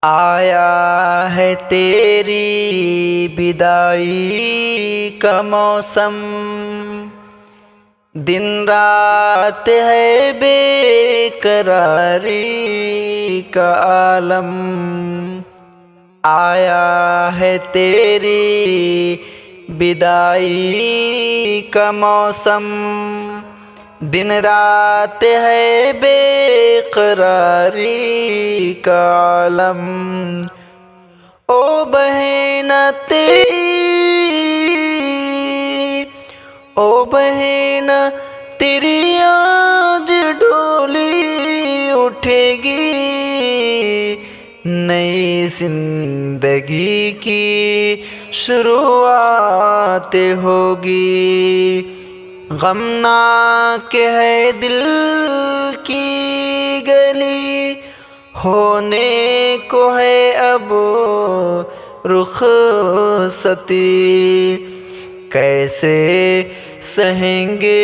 آیا ہے تیری بدائی کا موسم، دن رات ہے بے قراری کا عالم۔ آیا ہے تیری بدائی کا موسم، دن رات ہے بے قراری کا عالم۔ او بہن تیری آج ڈولی اٹھے گی، نئی زندگی کی شروعات ہوگی۔ غمناک ہے دل کی گلی، ہونے کو ہے اب رخصتی۔ کیسے سہیں گے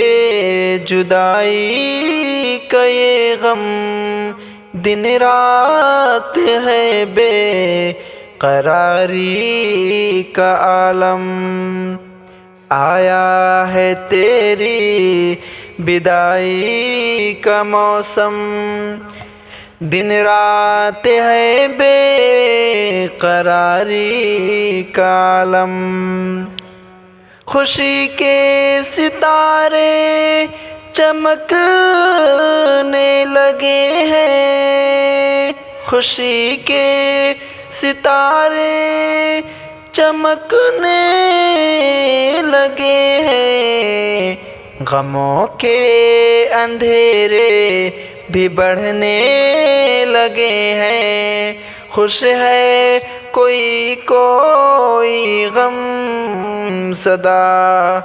جدائی کا یہ غم، دن رات ہے بے قراری کا عالم۔ آیا ہے تیری بدائی کا موسم، دن رات ہے بے قراری کا عالم۔ خوشی کے ستارے چمکنے لگے ہیں، خوشی کے ستارے چمکنے لگے ہیں، غموں کے اندھیرے بھی بڑھنے لگے ہیں۔ خوش ہے کوئی غم زدہ،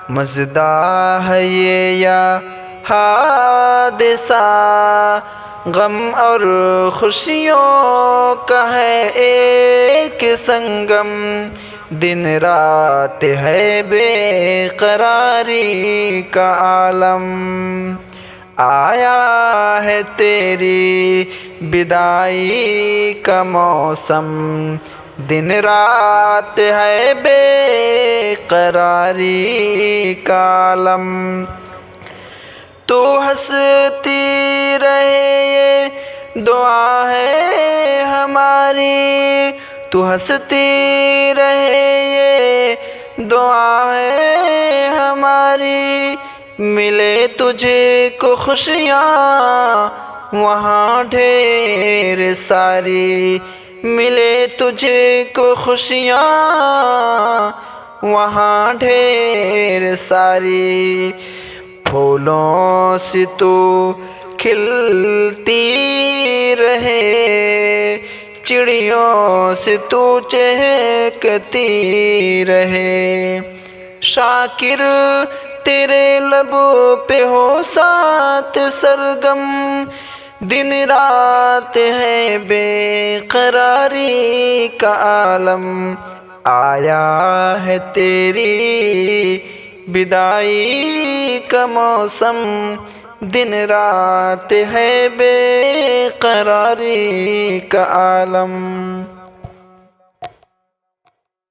مزدہ ہے یہ یا حادثہ، غم اور خوشیوں کا ہے ایک سنگم، دن رات ہے بے قراری کا عالم۔ آیا ہے تیری بدائی کا موسم، دن رات ہے بے قراری کا عالم۔ تو ہنستی رہے یہ دعا ہے ہماری، تو ہنستی رہے یہ دعا ہے ہماری، ملے تجھے کو خوشیاں وہاں ڈھیر ساری، ملے تجھے کو خوشیاں وہاں ڈھیر ساری۔ پھولوں سے تو کھلتی رہے، چڑیوں سے تو چہکتی رہے، شاکر تیرے لبوں پہ ہو سات سرگم، دن رات ہے بے قراری کا عالم۔ آیا ہے تیری بدائی کا موسم، دن رات ہے بے قراری کا عالم۔